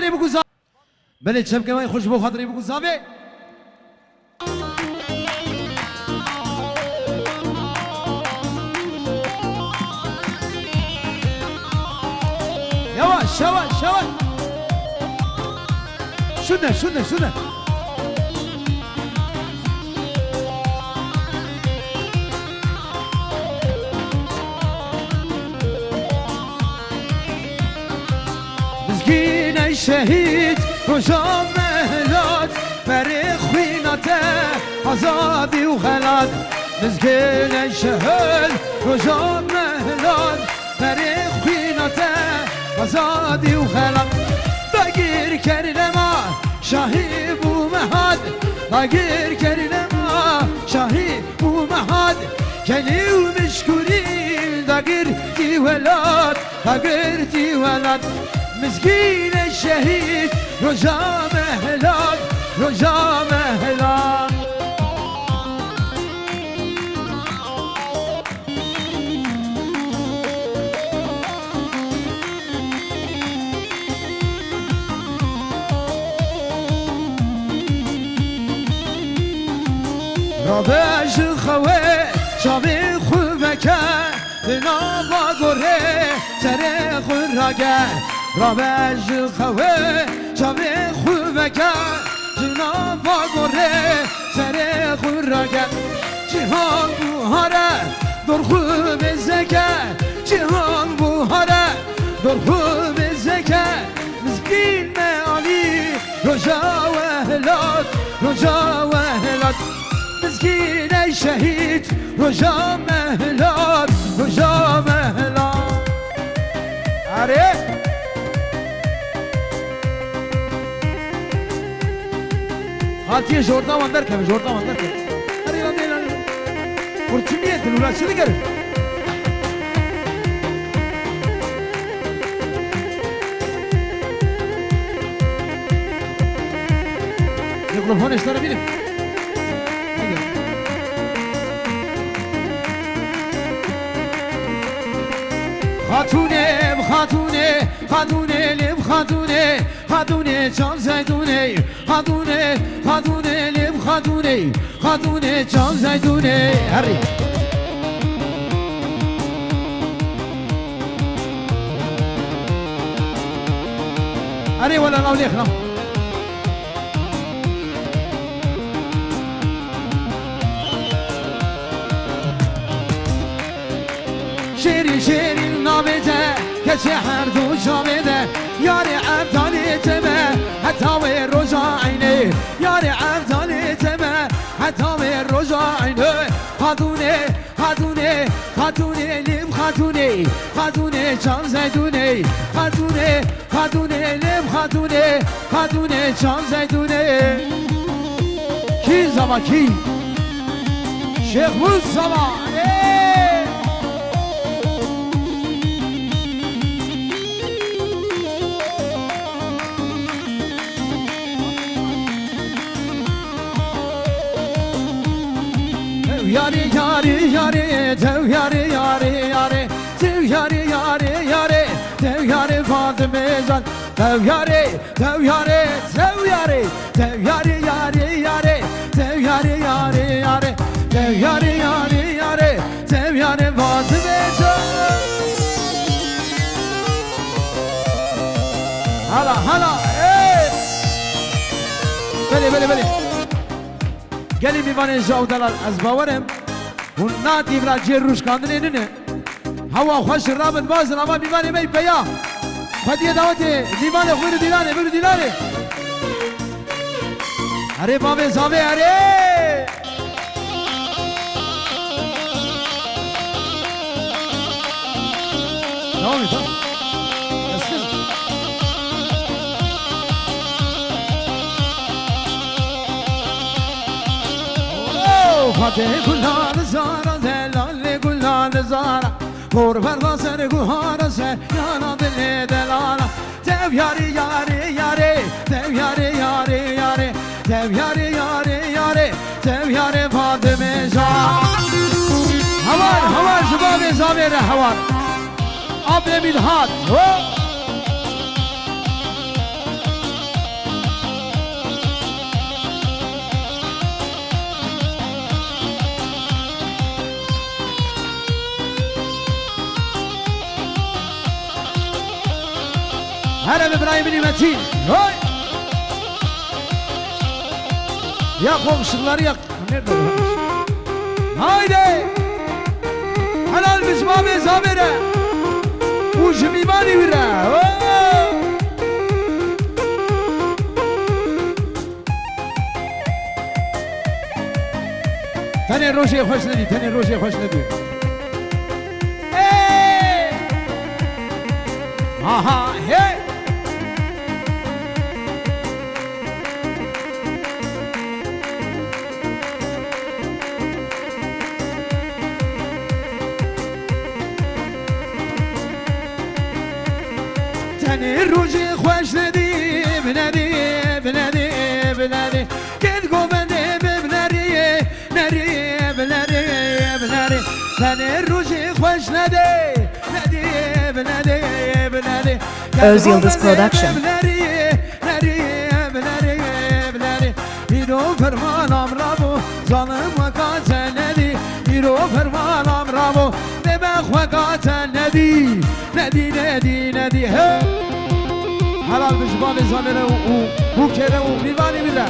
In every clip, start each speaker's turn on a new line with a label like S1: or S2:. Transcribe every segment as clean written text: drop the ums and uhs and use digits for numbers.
S1: خاطری بگو زاوی بله چم که من خوش بو خاطری بگو زاوی yavaş yavaş yavaş şuna مزگین شهید روزا مهلات بری خویناته آزادی و خلات مزگین شهید روزا مهلات بری خویناته آزادی و خلق بگیر کردم شاهی بو مهاد بگیر کردم شاهی بو مهاد کلی و مشکوری دگیر تی ولاد دگیر تی ولاد مسکین شهید روزا مهلاد روزا مهلاد رابش خواه شاوی خوبکه دنابا گره سر خود راگه رابش خواه شاوی خوبکه دنابا گره سر خود راگه جهان بوهاره در خوب زکه جهان بوهاره در خوب زکه مسکین معالی رجا و هلات رجا و هلات مسكين شهيد رجا مهلات رجا مهلات عارف هاتي جوردا وندر كم جوردا وندر كم اري لا ورتميت الولاد شو ذكر الميكروفون اشترى بيني خاتونه خاتونه خاتونه لب خاتونه خاتونه چام زیدونه خاتونه خاتونه لب خاتونه خاتونه چام زیدونه هری هری ولا ناولي خلام شیری شیری نامده کسی هر دو جامده یاری عبدالی تمه حتی و روزا عینه یاری عبدالی تمه حتی و روزا عینه خاتونه خاتونه خاتونه لب خاتونه خاتونه چام زیدونه خاتونه خاتونه لب خاتونه خاتونه چام زیدونه کی زما کی شیخ موسیما yare yare yare dev yare yare yare dev yare yare yare dev yare Fatıma zan dev yare dev yare dev yare dev yare yare yare dev yare yare yare dev yare yare yare dev yare Fatıma zan hala hala bele گلی میوانه جاو دلال از باورم و ناتی برا جیر روش کاندنه ننه هوا خوش رابط بازن اما میوانه می بیا خدیه دعوته میوانه خویر دیلانه بگو دیلانه اره بابه زاوه اره تمامی تمام فاتح گلان زارا دلال گلان زارا گور فردا سر گوهارا سر یانا دل دلالا dev yare yare yare dev yare yare yare dev yare yare yare dev yare Fatıma zan havar zubab zavere havar ab Milhat هلا بإبراهيم المتين هاي يا خوف شغلار يا هايدي هلا المجمامي زابرة وجميماني ورا تاني روشي خوش ندي تاني روشي خوش ندي ها هي تاني روشي خوش ندي بنادي بنادي بنادي كنت قومني ببناري ناري بناري بناري تاني روشي خوش ندي نادي بنادي بنادي
S2: Öz Yıldız Production.
S1: İro fermanam rabo zalim vakaten nedi İro fermanam rabo demek vakaten nedi Nedi nedi nedi he Helal bişbali zamire bu kere u bivani bile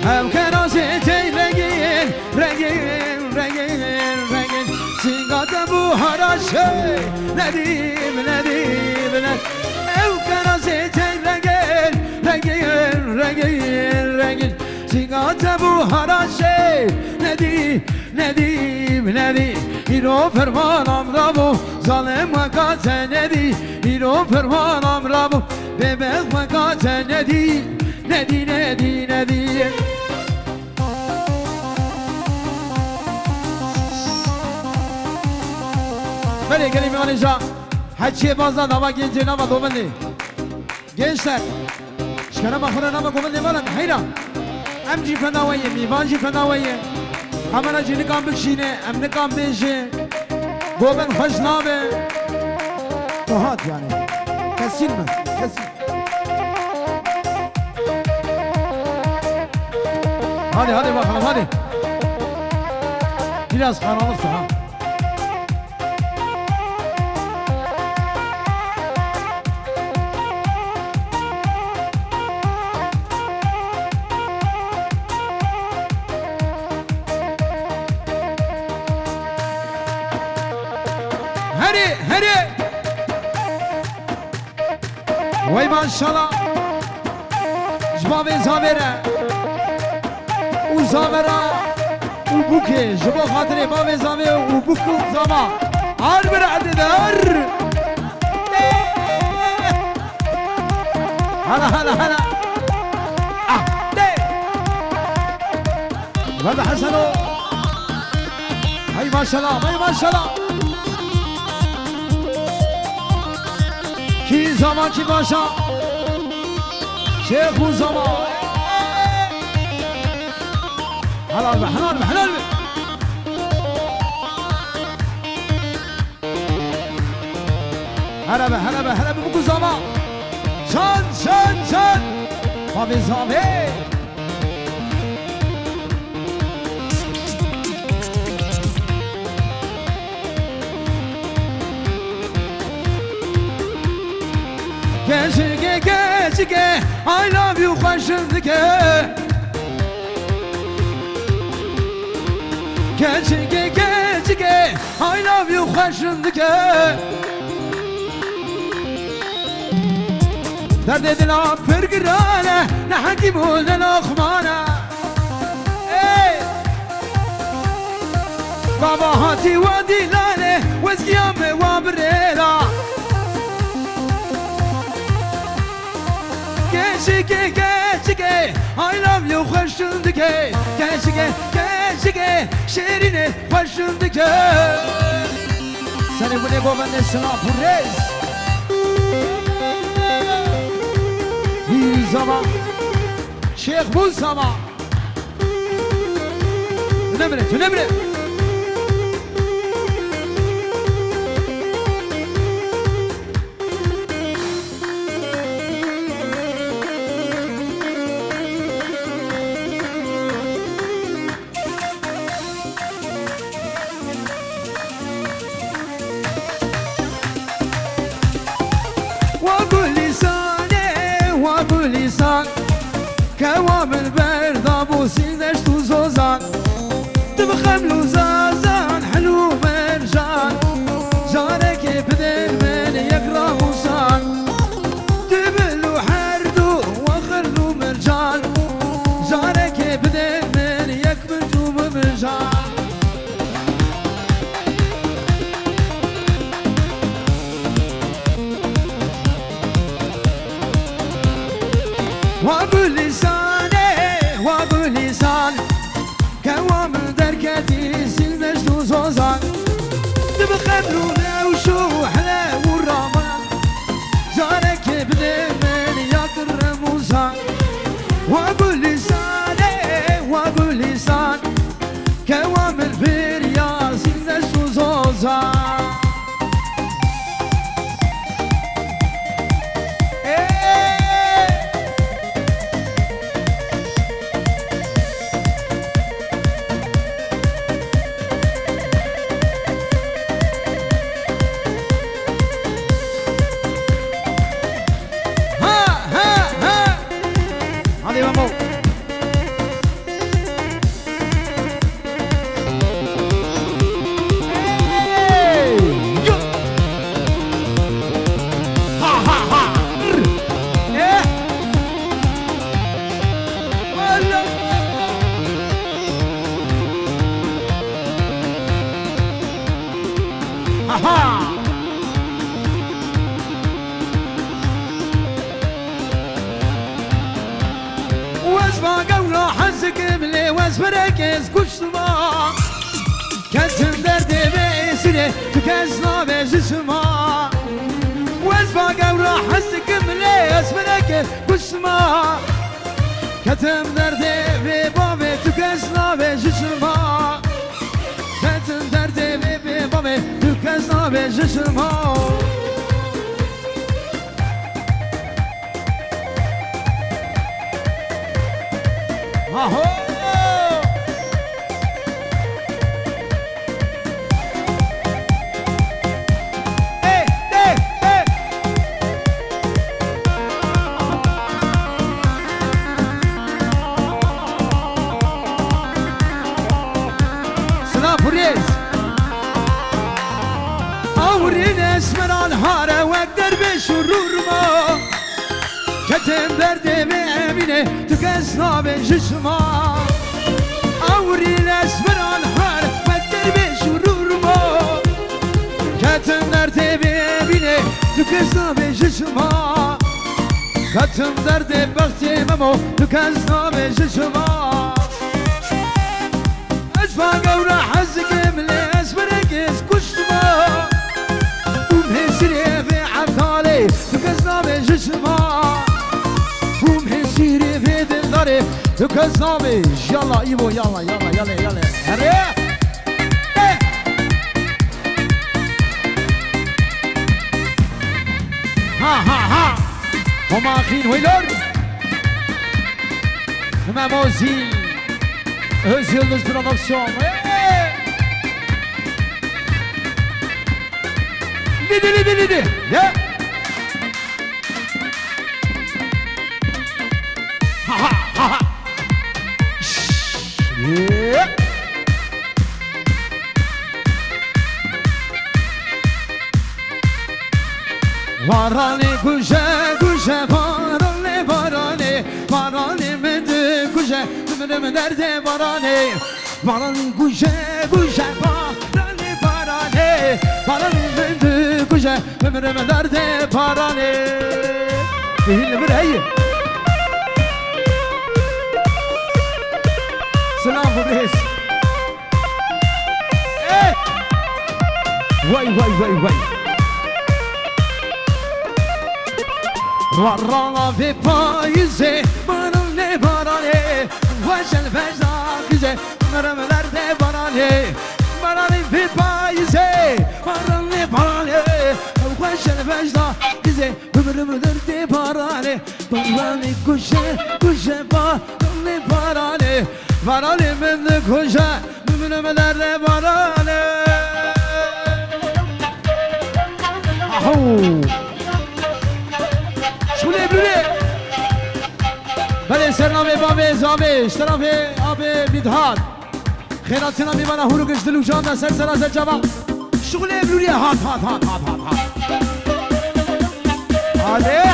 S1: Hem kerasete rengin, rengin, rengin, rengin Singata bu haraşe Nedim, nedim, nedim Hem kerasete rengin, rengin, rengin, rengin Singata bu haraşe Nedim, nedim, nedim İro fermanam rabu Zalim vakate nedi İro fermanam rabu Bebek vakate nedi Nedi, nedi, nedi Böyle gelin anlayacağım. Hacıya bazdan hava gelince nama domalı. Gençler, şkarama khurana ma domalı var mı? Hayra. Amci fenavayı, mivancı fenavayı. Hamana cini kam bikşine, amne kam beje. Goben hoş nabe. Rahat yani. Kesin mi? Kesin. Hadi hadi bakalım hadi. Biraz karanlıksa ha. Hadi hadi. Vay maşallah. Jbabe zavere. Uzavera ubuke jbo khatire bave zave ubuku zama har bir adedar hala hala hala ah de vada hasano hay maşallah ki zaman ki başa şeyh bu zaman حلال به حلال به حلال به هلا به هلا به هلا به بگو زمان شان شان شان بابی زاوی Geçike geçike I love you hoşundike Geçike geçike I love you hoşundike Derd edila pergirane Ne hakim olden akhmana Baba hati ve dilane Vezgiyame ve birela Geçike geçike I love you hoşundike Geçike geçike şehrine hoşundike Seni bu ne babanın sana pures Bir zaman Şeyh bu zaman Tünemre وابو لساني وابو لسان كوام دركتي سلمش دوزوزان تبخبرونا وشوحنا والرمان جارك بدمن يقر موزان وابو لساني وابو لسان كوام الفريا سلمش دوزوزان بركز كشتما كنتم دردي بيسري تكسنا بجسما وزفا قورا حسك مليس بركز كشتما كنتم دردي ببابي تكسنا بجسما كنتم دردي ببابي تكسنا بجسما اهو كتم دردي بأمينة تكسنا بجسما أوري الأسمر الحار والدرب شرور ما كتم دردي بأمينة تكسنا بجسما كتم دردي بختي ممو تكسنا بجسما أجفا قورا حزك من الأسمر كيس كشتما ومهسري في عبدالي تكسنا بجسما سيري في دلداري تكسنامي يلا ايبو يلا يلا يلا يلا هري ها ها ها هما اخين ويلور هما موزيل öz yıldız prodüksiyon Lidi ya Varane kuşe kuşe varane varane varane mende kuşe ömrüm derde varane varane kuşe kuşe varane varane varane mende kuşe ömrüm derde varane Değil mi rey? Selam Fabriz. Vay Varana ve payıze Barane barane Vaşel vecda güze Mırmılerde barane Barane ve payıze Barane barane Vaşel vecda güze Mırmılerde barane Barane kuşe barane barane Barane mende kuşe Mırmılerde barane Ahoo شوله بلوله بله سرنامه بابه زابه اشترافه آبه بیدهاد خیراتنا میبانه هورو گشتلو جان سر سرازه جواب شوله بلوله هات آده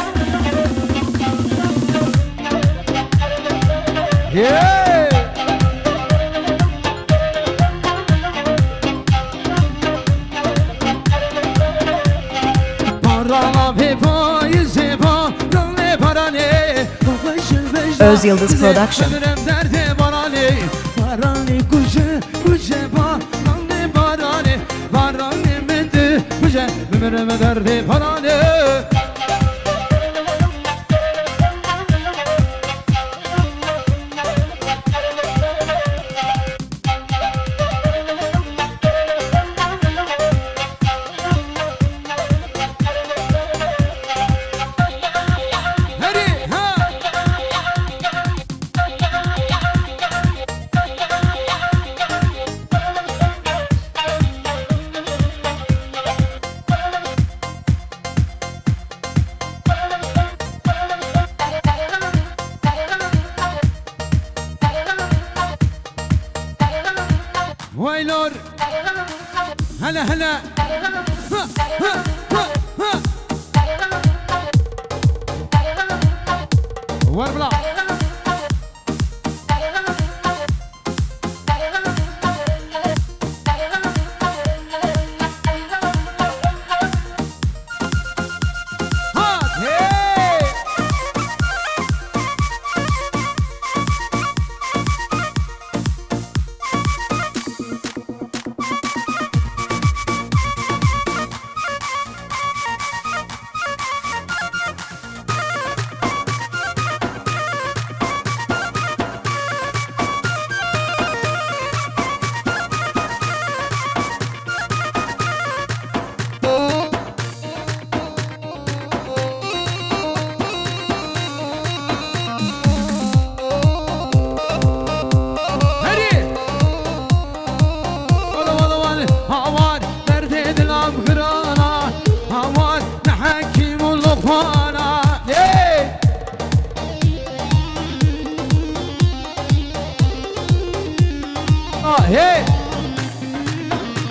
S1: Parala ve faize parane Vaşın
S2: Öz Yıldız Production.
S1: Barani kuşe kuşe barani barani barani mende kuşe ömrüme derdi barani. Waylor هلا هلا ها ها ها ها وربلا Hey,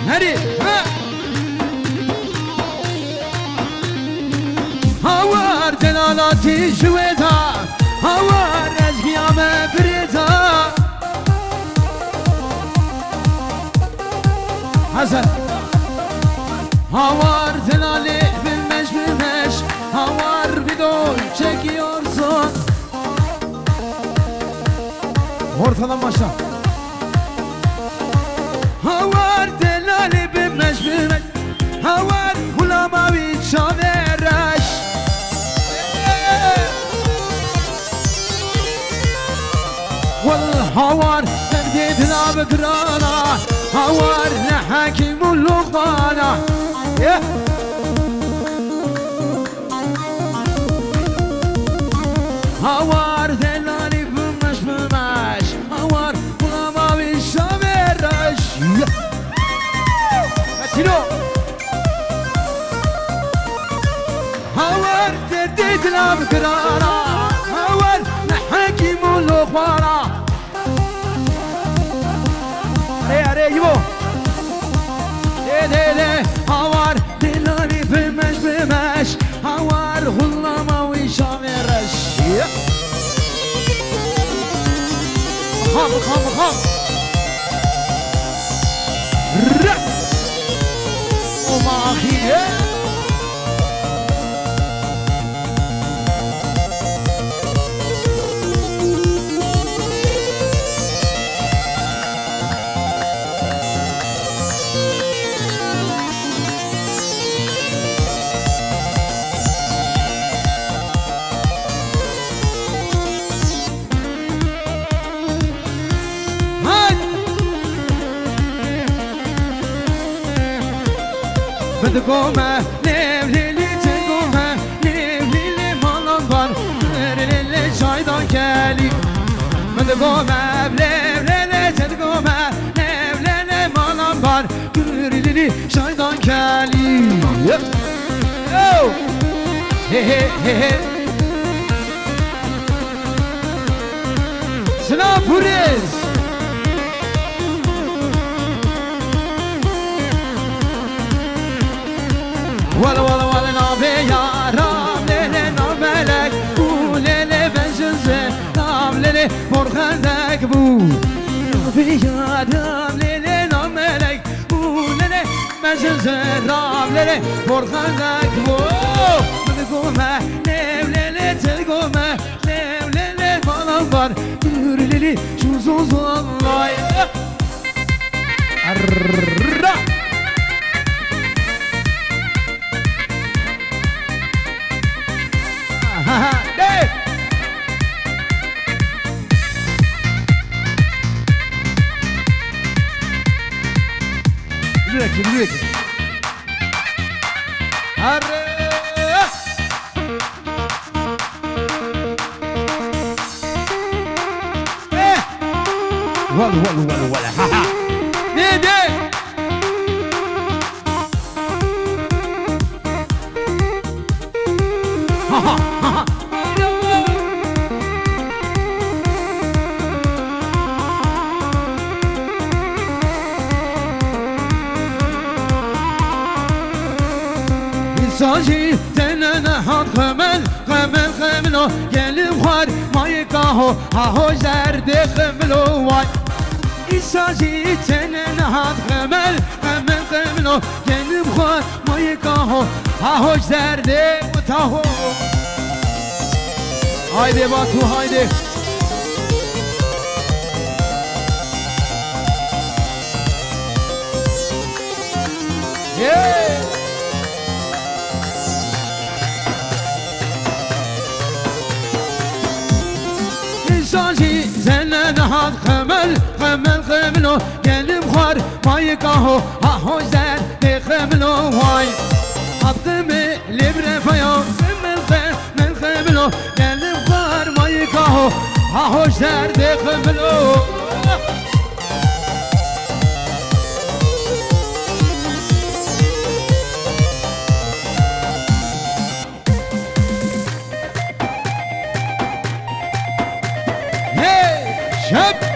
S1: hadi, ha. Hawar delalati jweda, hawar ezgiyame brida. Hasan. Hawar delali bilmeş bilmeş, hawar video çekiyorsun. Ortadan başla. Havar delali bilmeş bilmeş, havar hulama bir çaveraş. Wal havar terdid la bekrana, havar ne hakimul luqmana. Havar delali bilmeş bilmeş, havar hulama bir çaveraş. Tino هوار ترديد الأبكرارا هوار نحكم الأخبارا ري يبو دي هوار دلالي بمش بمش هوار غلما ويشامرش خم وما أخيه Bedgome, nevlili tegome, nevlili malan var, nerelele çaydan gelip. Bedgome, nevlele tegome, nevlele malan var, nerelele çaydan gelip. Oh, he he he he. Sinapuriz. Wala wala wala nabe yaram lele namelek bu lele benzinze nam lele morkhandek bu nabe yaram lele namelek bu lele benzinze nam lele morkhandek bu Bedgome nev lele telgome nev lele falan var ولا ها ها دي ها ها ها İnsancı tenene hat kımıl kımıl kımıl Gelim var mayıkaho ha hoş derdi kımıl vay İnsancı tenene hat kımıl kımıl kımıl Gelim var mayıkaho ha hoş derdi mutaho Haydi Batu haydi Yeah İnsancı tenene hat kımıl kımıl kımıl Gelim var mayıkaho ha hoş derdi kımıl vay Hakkımı libre fayo kımıl kımıl kımıl Gelim var mayıkaho ha hoş derdi kımıl Şap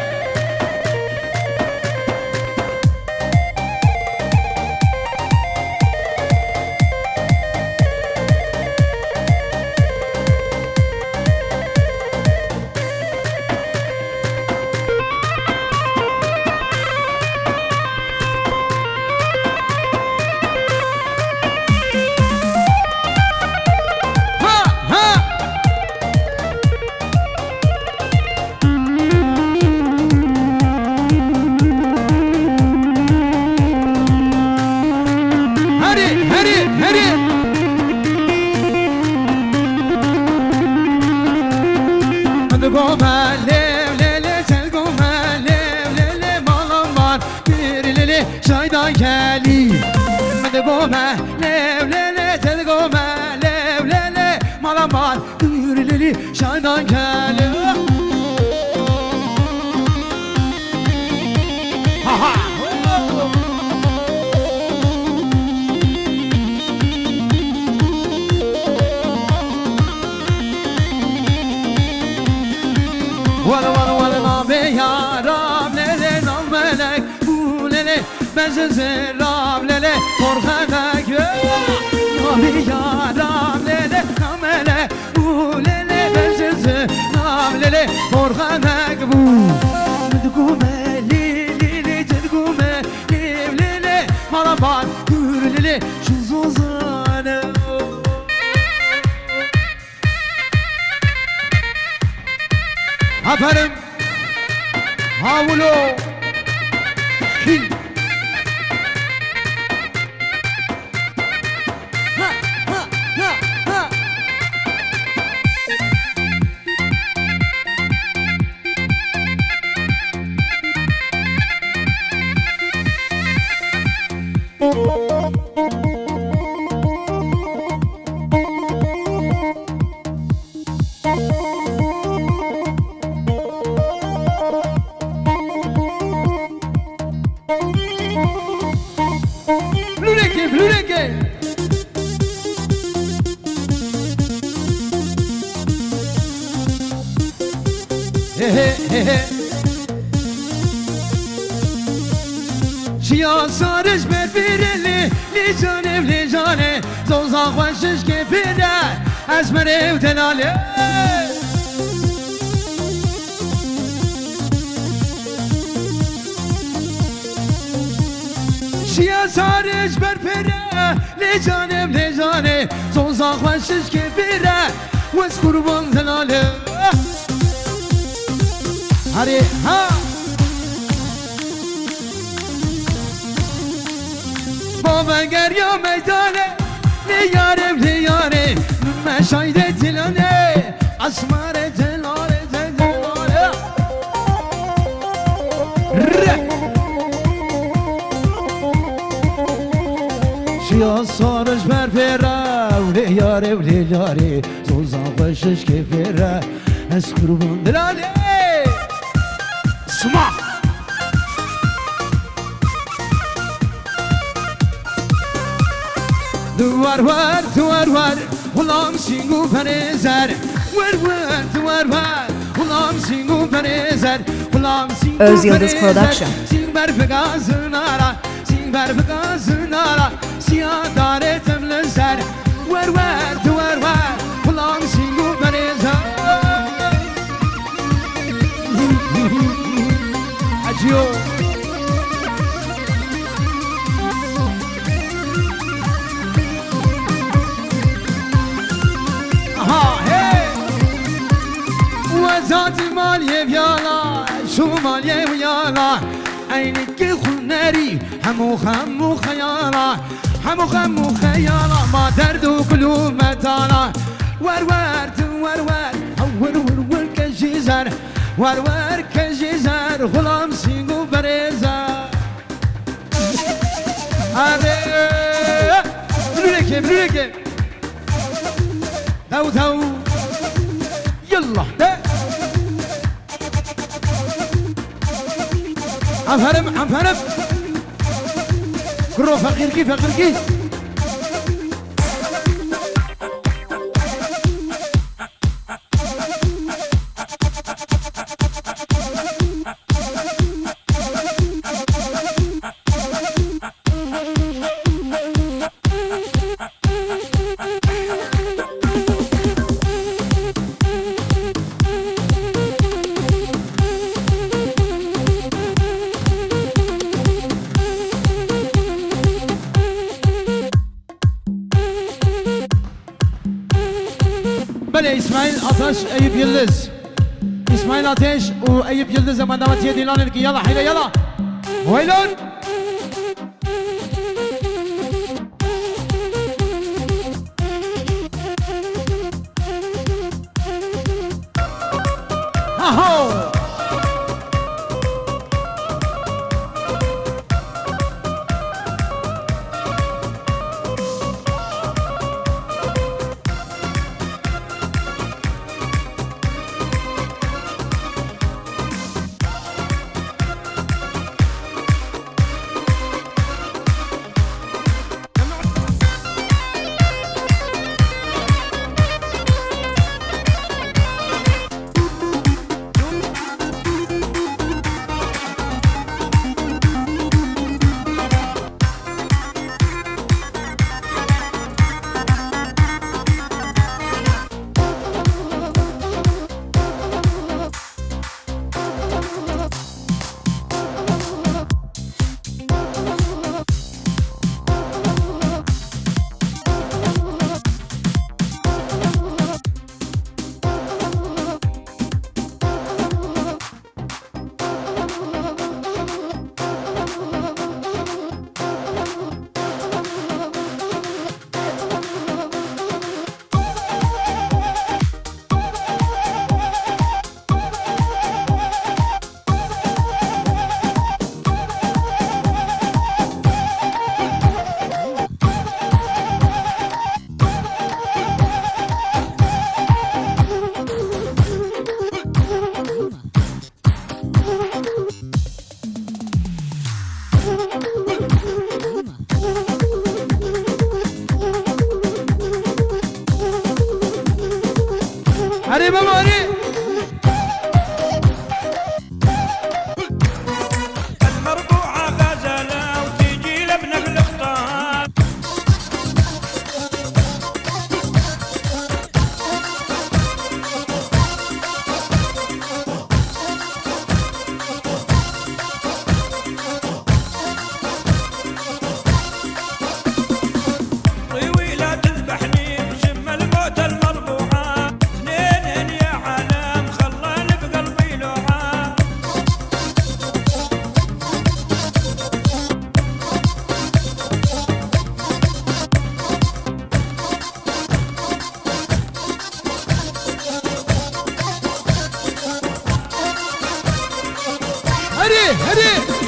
S1: Şaydan geli Medgome levlele telgome levlele Malaman yürüleli şaydan geli Ha ha Wala nabe ya Rab lele namelek bu lele Ben sizi Rab lele korkanak Nabe ya Rab lele namelek bu lele Ben sizi Rab lele korkanak bu Tedgume lili tedgume lili Malabar gürlili şu zozanı Aferin Havulo Hil Ha ha ha ha Blue reggae Şia sarış berbireli Licanem licane Zozak başış kefire Esmer evdelali Şia sarış berbire Licanem licane Zozak başış kefire Ves kurban zelali Hadi ha اگر یا میدانه لیارم لیاره مشایده دلانه اسمار دلاره دلاره شیا سارش بر پیره و لیاره و لیاره زوزان خوشش که پیره از قربان دلانه اسمع دوار وار دوار وار غلام سینگو پریزر ور ور دوار وار غلام سینگو پریزر غلام سینگو
S2: Öz Yıldız Production.
S1: سینگ بر فگازن آرا سینگ بر فگازن آرا سیاه داره تمل سر ور ور دوار وار غلام سینگو پریزر عجیو وزاتي ماليه بيالا شو ماليه ويالا عينك خناري همو خيالا همو خيالا ما درد وقلوب متالا ور ور كجيزر ور كجيزر غلام سينغو بريزر هذا بلوكي ثو يلا عم فرم كرو فقيركي بله اسماعیل آتش ایوب یلدز اسماعیل آتش و ایوب یلدز من دعوت دیلان کی یلا حیله یلا ویلون اهو هري بابا هري
S3: المربوعة غزالة وتيجي لابن الخطاب طويلة تذبحني بسم الموت المربوعة اثنين يا علي
S1: هدي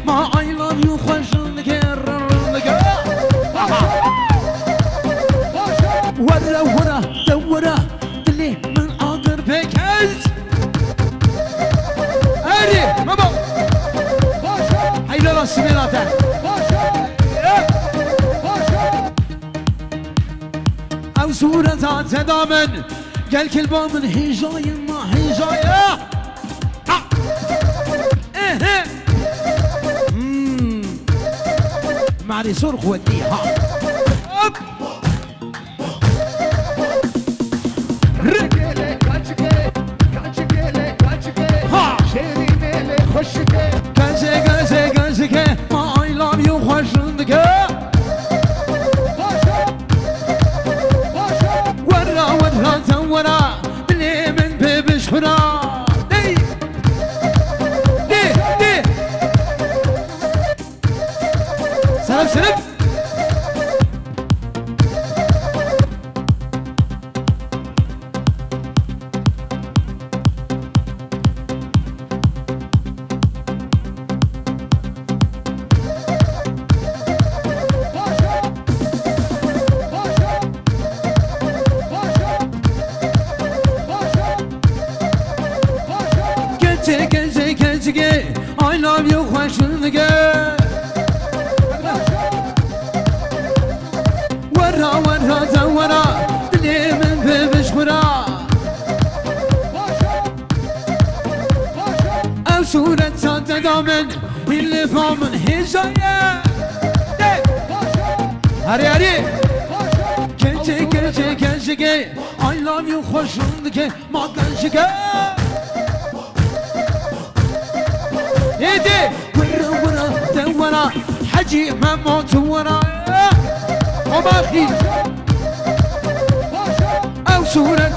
S1: ما I love you خوشنك ورا ورا دورا دلي من عقر بكز اري مبا هيلا السميراتا او صورة ذات دامن قال كلبا من هجاية ما هجاية معلي صرخ وديها ما I love you خوشندك ورا ورا دورا بلي من بيبش خرا دي دي دي سلام سلام I love you خوشندك ورا ورا دورا دلي من بيبش خرا او صورة سانتا دامن اللي فامن هجاية هري هري كنشكي I love you خوشندك ما كنشكي ايدي ورا ورا دورا حجي ما موت ورا وما خي او صورة